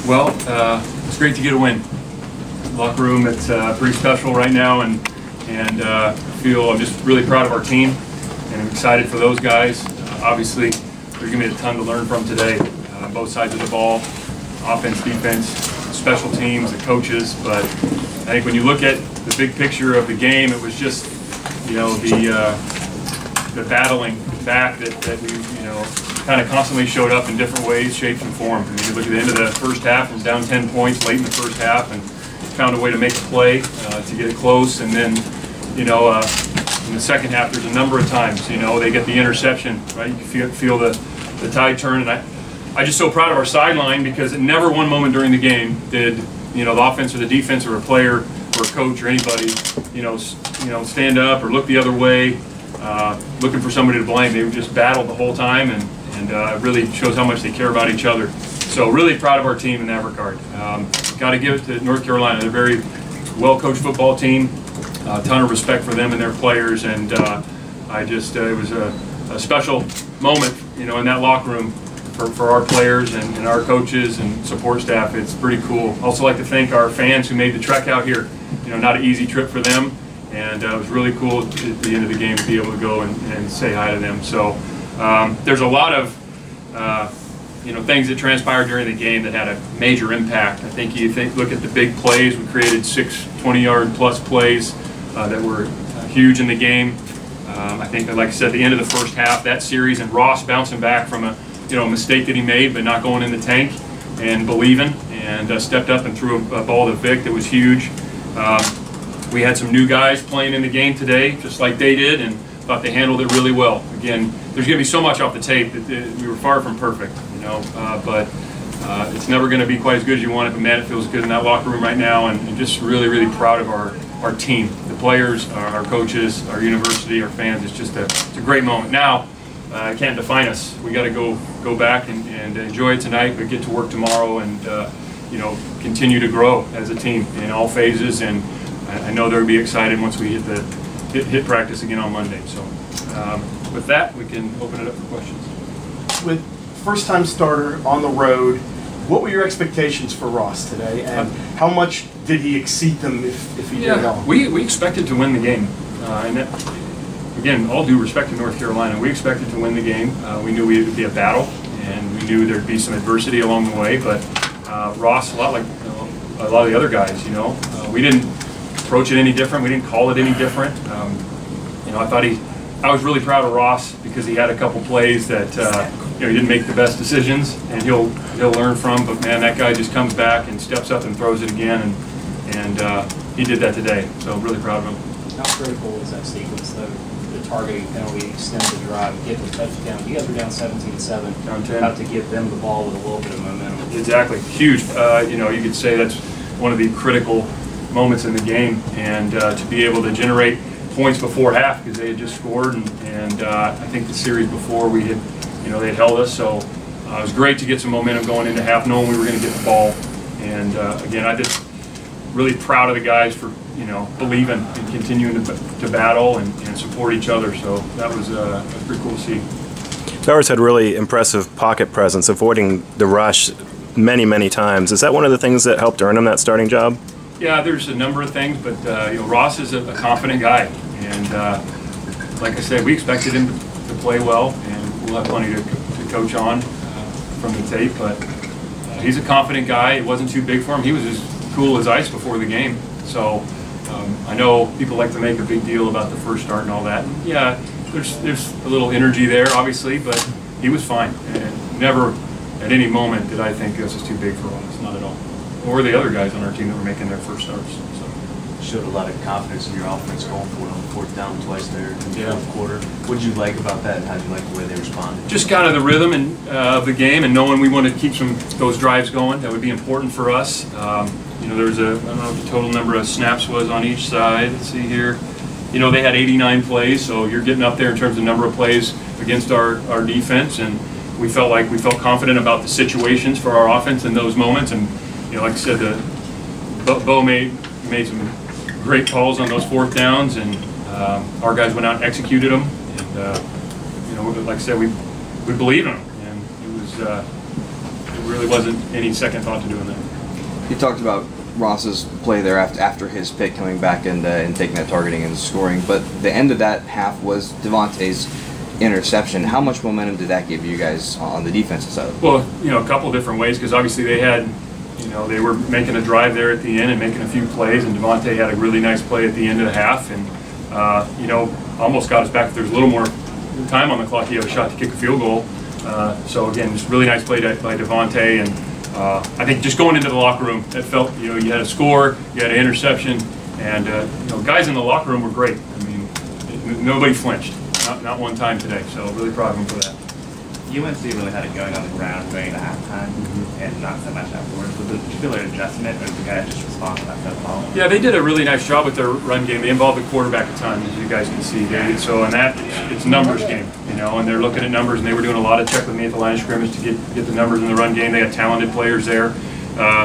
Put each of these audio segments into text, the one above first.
Well, it's great to get a win. Locker room, it's pretty special right now, and I feel I'm just really proud of our team, and I'm excited for those guys. Obviously, there's going to be a ton to learn from today, both sides of the ball, offense, defense, special teams, the coaches. But I think when you look at the big picture of the game, it was just, the battling back that we, kind of constantly showed up in different ways, shapes, and forms. I mean, you look at the end of the first half, it was down 10 points late in the first half, and found a way to make a play to get it close. And then, in the second half, there's a number of times, they get the interception, right? You feel the tide turn, and I'm just so proud of our sideline, because at never one moment during the game did, the offense or the defense or a player or a coach or anybody, stand up or look the other way, looking for somebody to blame. They just battled the whole time, and it really shows how much they care about each other. So really proud of our team in that regard. Got to give it to North Carolina. They're a very well-coached football team. A ton of respect for them and their players, and it was a special moment, in that locker room for our players and our coaches and support staff. It's pretty cool. Also like to thank our fans who made the trek out here. Not an easy trip for them, and it was really cool at the end of the game to be able to go and say hi to them. So there's a lot of things that transpired during the game that had a major impact. I think look at the big plays. We created 6 20-yard plus plays that were huge in the game. I think, like I said, at the end of the first half, that series, and Ross bouncing back from a mistake that he made, but not going in the tank and believing, and stepped up and threw a ball to Vic that was huge. We had some new guys playing in the game today, just like they did, and thought they handled it really well. Again, there's going to be so much off the tape that we were far from perfect, but it's never going to be quite as good as you want it. But man, it feels good in that locker room right now, and just really, really proud of our team, the players, our coaches, our university, our fans. It's just it's a great moment. Now, it can't define us. We got to go back and enjoy it tonight, but get to work tomorrow, and continue to grow as a team in all phases. And I know they'll be excited once we hit practice again on Monday. So with that, we can open it up for questions. With first-time starter on the road, what were your expectations for Ross today, and how much did he exceed them if he did at all? We expected to win the game, and that, again, all due respect to North Carolina, we expected to win the game. We knew it would be a battle, and we knew there'd be some adversity along the way. But Ross, a lot like a lot of the other guys, we didn't approach it any different. We didn't call it any different. I was really proud of Ross, because he had a couple plays that he didn't make the best decisions, and he'll learn from. But man, that guy just comes back and steps up and throws it again, and he did that today. So I'm really proud of him. How critical is that sequence, though? The targeting penalty, extend the drive, get the touchdown. You guys are down 17-7. Down 10. About to give them the ball with a little bit of momentum. Exactly, huge. You could say that's one of the critical moments in the game, and to be able to generate points before half, because they had just scored, and I think the series before they had held us. So it was great to get some momentum going into half, knowing we were going to get the ball. And again, I just really proud of the guys for believing and continuing to battle and support each other. So that was pretty cool to see. Towers had really impressive pocket presence, avoiding the rush many, many times. Is that one of the things that helped earn him that starting job? Yeah, there's a number of things, but Ross is a confident guy, and like I said, we expected him to play well, and we'll have plenty to coach on from the tape. But he's a confident guy. It wasn't too big for him. He was as cool as ice before the game. So I know people like to make a big deal about the first start and all that. And yeah, there's a little energy there, obviously, but he was fine, and never at any moment did I think this was too big for us. Not at all. Or the other guys on our team that were making their first starts. So. Showed a lot of confidence in your offense going for it on 4th down twice there in the fourth quarter. What did you like about that, and how did you like the way they responded? Just kind of the rhythm of the game, and knowing we wanted to keep those drives going. That would be important for us. There was I don't know what the total number of snaps was on each side. Let's see here. They had 89 plays, so you're getting up there in terms of number of plays against our defense, and we felt confident about the situations for our offense in those moments. And like I said, Bo made some great calls on those 4th downs, and our guys went out and executed them. And like I said, we believed in them, and it was really wasn't any second thought to doing that. You talked about Ross's play there after his pick coming back and taking that targeting and scoring, but the end of that half was Devontae's interception. How much momentum did that give you guys on the defensive side? Well, a couple different ways, because obviously they had, they were making a drive there at the end and making a few plays, and Devontae had a really nice play at the end of the half, and almost got us back. If there's a little more time on the clock, you have a shot to kick a field goal. So again, just really nice play by Devontae, and I think just going into the locker room, it felt, you had a score, you had an interception, and guys in the locker room were great. I mean, nobody flinched, not one time today. So really proud of them for that. UNC really had it going on the ground going into halftime, and not so much afterwards. Did you feel an adjustment, or did the guys just respond to that ball? Yeah, they did a really nice job with their run game. They involved the quarterback a ton, as you guys can see, David. So, and it's a numbers game, and they're looking at numbers, and they were doing a lot of check with me at the line of scrimmage to get the numbers in the run game. They had talented players there,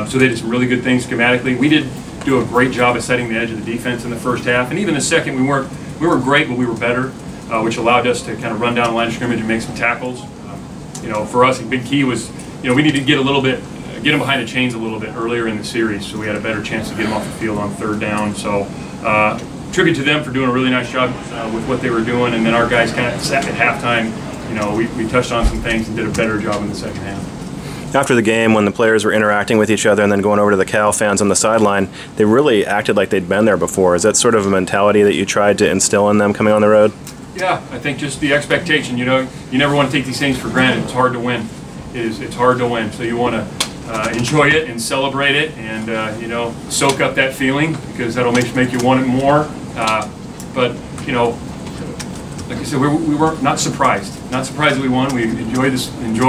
so they did some really good things schematically. We did do a great job of setting the edge of the defense in the first half, and even the second, we were great, but we were better, which allowed us to kind of run down the line of scrimmage and make some tackles. For us, a big key was, we needed to get them behind the chains a little bit earlier in the series, so we had a better chance to get them off the field on third down. So, tribute to them for doing a really nice job with what they were doing, and then our guys kind of sat at halftime. We touched on some things and did a better job in the second half. After the game, when the players were interacting with each other and then going over to the Cal fans on the sideline, they really acted like they'd been there before. Is that sort of a mentality that you tried to instill in them coming on the road? Yeah, I think just the expectation, you never want to take these things for granted. It's hard to win. It's hard to win. So you want to enjoy it and celebrate it, and soak up that feeling, because that'll make you want it more. But like I said, we were not surprised. Not surprised that we won. We enjoy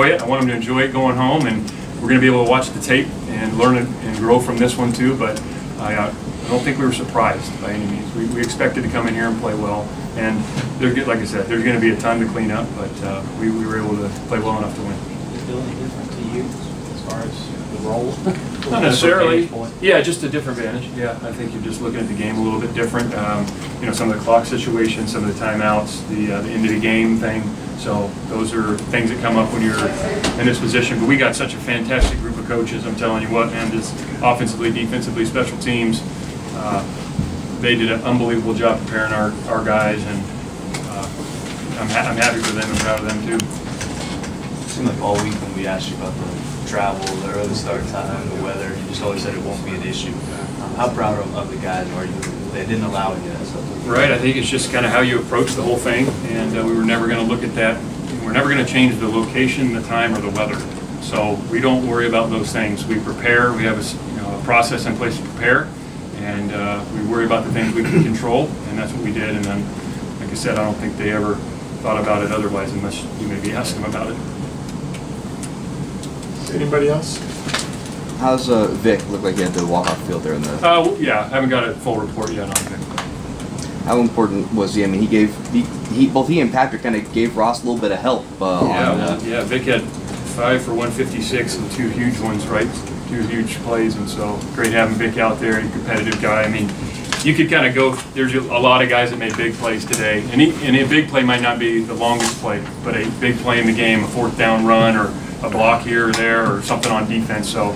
it. I want them to enjoy it going home, and we're going to be able to watch the tape and learn it and grow from this one too. But I don't think we were surprised by any means. We expected to come in here and play well. And like I said, there's going to be a ton to clean up, but we were able to play well enough to win. Is it feel any different to you as far as the role? Not necessarily. Yeah, just a different advantage. Yeah, I think you're just looking at the game a little bit different. Some of the clock situations, some of the timeouts, the end of the game thing. So those are things that come up when you're in this position. But we got such a fantastic group of coaches. I'm telling you what, man, just offensively, defensively, special teams. They did an unbelievable job preparing our guys, and I'm happy for them and proud of them too. It seemed like all week when we asked you about the travel, the early start time, the weather, you just always said it won't be an issue. How proud of the guys are you? They didn't allow it yet. So. Right, I think it's just kind of how you approach the whole thing, and we were never going to look at that. We're never going to change the location, the time, or the weather. So we don't worry about those things. We prepare. We have a process in place to prepare. And we worry about the things we can control, and that's what we did. And then, like I said, I don't think they ever thought about it otherwise, unless you maybe ask them about it. Anybody else? How's Vic look like he had to walk off the field there in the? Yeah, I haven't got a full report yet on Vic. How important was he? I mean, both he and Patrick kind of gave Ross a little bit of help. Yeah, Vic had 5 for 156 and 2 huge ones, right? 2 huge plays, and so great having Vic out there. He's a competitive guy. I mean, you could kind of go. There's a lot of guys that made big plays today, and a big play might not be the longest play, but a big play in the game, a 4th down run or a block here or there or something on defense. So,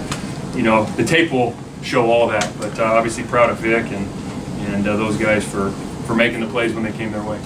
the tape will show all that. But obviously proud of Vic and those guys for making the plays when they came their way.